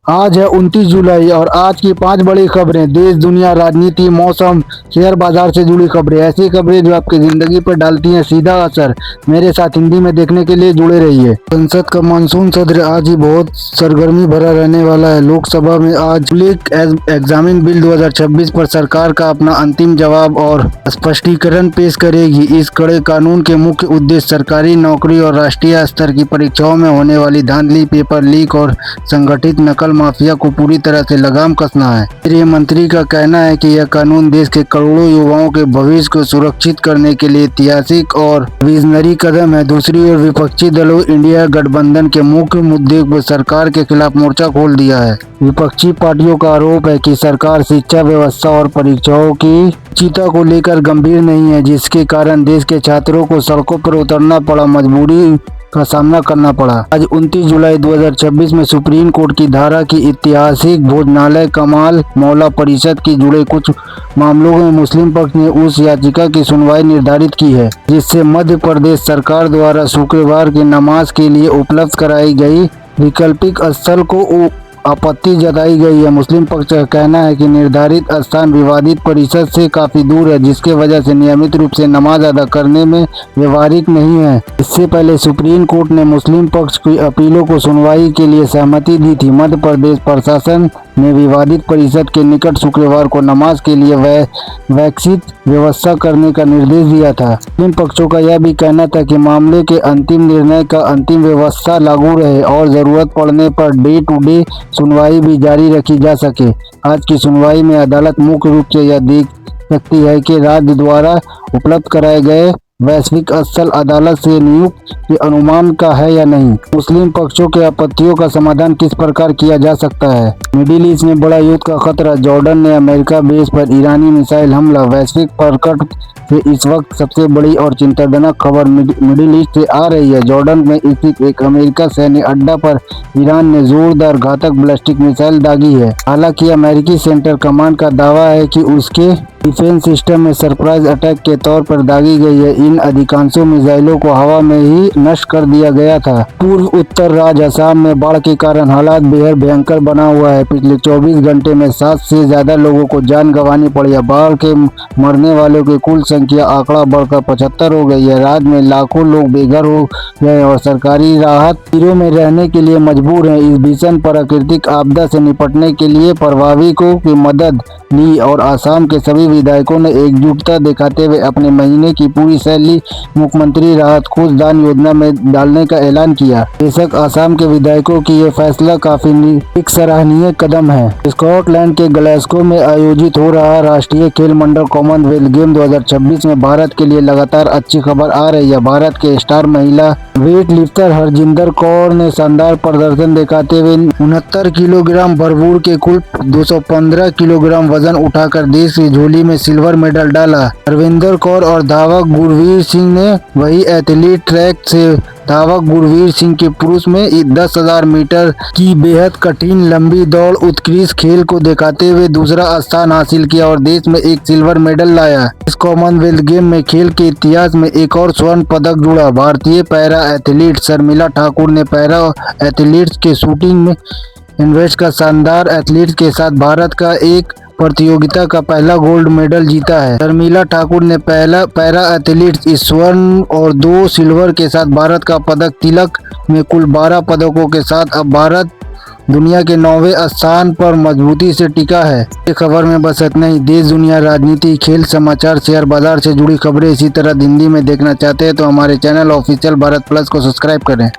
आज है 29 जुलाई और आज की 5 बड़ी खबरें देश दुनिया राजनीति मौसम शेयर बाजार से जुड़ी खबरें। ऐसी खबरें जो आपकी जिंदगी पर डालती हैं सीधा असर। मेरे साथ हिंदी में देखने के लिए जुड़े रहिए। संसद का मानसून सत्र आज ही बहुत सरगर्मी भरा रहने वाला है। लोकसभा में आज पब्लिक एग्जामिन बिल 2026 पर सरकार का अपना अंतिम जवाब और स्पष्टीकरण पेश करेगी। इस कड़े कानून के मुख्य उद्देश्य सरकारी नौकरी और राष्ट्रीय स्तर की परीक्षाओं में होने वाली धांधली, पेपर लीक और संगठित नकल माफिया को पूरी तरह से लगाम कसना है। गृह मंत्री का कहना है कि यह कानून देश के करोड़ों युवाओं के भविष्य को सुरक्षित करने के लिए ऐतिहासिक और विजनरी कदम है। दूसरी ओर विपक्षी दलों इंडिया गठबंधन के मुख्य मुद्दे पर सरकार के खिलाफ मोर्चा खोल दिया है। विपक्षी पार्टियों का आरोप है कि सरकार शिक्षा व्यवस्था और परीक्षाओं की चिंता को लेकर गंभीर नहीं है, जिसके कारण देश के छात्रों को सड़कों पर उतरना पड़ा, मजबूरी का सामना करना पड़ा। आज 29 जुलाई 2026 में सुप्रीम कोर्ट की धारा की ऐतिहासिक भोजनालय कमाल मौला परिषद की जुड़े कुछ मामलों में मुस्लिम पक्ष ने उस याचिका की सुनवाई निर्धारित की है जिससे मध्य प्रदेश सरकार द्वारा शुक्रवार की नमाज के लिए उपलब्ध कराई गई वैकल्पिक स्थल को आपत्ति जताई गई है। मुस्लिम पक्ष का कहना है कि निर्धारित स्थान विवादित परिषद से काफी दूर है, जिसके वजह से नियमित रूप से नमाज अदा करने में व्यवहारिक नहीं है। इससे पहले सुप्रीम कोर्ट ने मुस्लिम पक्ष की अपीलों को सुनवाई के लिए सहमति दी थी। मध्य प्रदेश प्रशासन ने विवादित परिषद के निकट शुक्रवार को नमाज के लिए वैकल्पिक व्यवस्था करने का निर्देश दिया था। मुस्लिम पक्षों का यह भी कहना था कि मामले के अंतिम निर्णय का अंतिम व्यवस्था लागू रहे और जरूरत पड़ने पर डे टू डे सुनवाई भी जारी रखी जा सके। आज की सुनवाई में अदालत मुख्य रूप से यह देख सकती है कि राज्य द्वारा उपलब्ध कराए गए वैश्विक स्थल अदालत से नियुक्त के अनुमान का है या नहीं। मुस्लिम पक्षों के आपत्तियों का समाधान किस प्रकार किया जा सकता है। मिडिल ईस्ट में बड़ा युद्ध का खतरा, जॉर्डन ने अमेरिका बेस पर ईरानी मिसाइल हमला। वैश्विक प्रकट से इस वक्त सबसे बड़ी और चिंताजनक खबर मिडिल ईस्ट से आ रही है। जॉर्डन में स्थित एक अमेरिका सैन्य अड्डा पर ईरान ने जोरदार घातक बैलिस्टिक मिसाइल दागी है। हालांकि अमेरिकी सेंट्रल कमांड का दावा है कि उसके डिफेंस सिस्टम में सरप्राइज अटैक के तौर पर दागी गई है। इन अधिकांशों मिसाइलों को हवा में ही नष्ट कर दिया गया था। पूर्व उत्तर राज्य असम में बाढ़ के कारण हालात बेहद भयंकर बना हुआ है। पिछले 24 घंटे में 7 से ज्यादा लोगों को जान गंवानी पड़ी है। बाढ़ के मरने वालों की कुल संख्या आंकड़ा बढ़कर 75 हो गई है। राज्य में लाखों लोग बेघर हो गए और सरकारी राहत शिविरों में रहने के लिए मजबूर हैं। इस भीषण प्राकृतिक आपदा से निपटने के लिए प्रभावितों की मदद ली और असम के सभी विधायकों ने एकजुटता दिखाते हुए अपने महीने की पूरी सैलरी मुख्यमंत्री राहत कोष दान योजना में डालने का ऐलान किया। बेशक असम के विधायकों की यह फैसला काफी एक सराहनीय कदम है। स्कॉटलैंड के ग्लासगो में आयोजित हो रहा राष्ट्रीय खेल मंडल कॉमनवेल्थ गेम 2026 में भारत के लिए लगातार अच्छी खबर आ रही है। भारत के स्टार महिला वेट लिफ्टर हरजिंदर कौर ने शानदार प्रदर्शन दिखाते हुए 69 किलोग्राम भरपूर के कुल 215 किलोग्राम वजन उठाकर देश की झोली में सिल्वर मेडल डाला। हरविंदर कौर और धावक गुरवीर सिंह ने वही एथलीट ट्रैक से धावक गुरवीर सिंह के पुरुष में 10,000 मीटर की बेहद कठिन लंबी दौड़ उत्कृष्ट खेल को दिखाते हुए दूसरा स्थान हासिल किया और देश में एक सिल्वर मेडल लाया। इस कॉमनवेल्थ गेम में खेल के इतिहास में एक और स्वर्ण पदक जुड़ा। भारतीय पैरा एथलीट शर्मिला ठाकुर ने पैरा एथलीट्स के शूटिंग में इन्वेस्ट का शानदार एथलीट के साथ भारत का एक प्रतियोगिता का पहला गोल्ड मेडल जीता है। शर्मिला ठाकुर ने पहला पैरा एथलीट इस स्वर्ण और 2 सिल्वर के साथ भारत का पदक तिलक में कुल 12 पदकों के साथ अब भारत दुनिया के 9वें स्थान पर मजबूती से टिका है। ये खबर में बस इतना ही। देश दुनिया राजनीति खेल समाचार शेयर बाजार से जुड़ी खबरें इसी तरह हिंदी में देखना चाहते हैं तो हमारे चैनल ऑफिशियल भारत प्लस को सब्सक्राइब करें।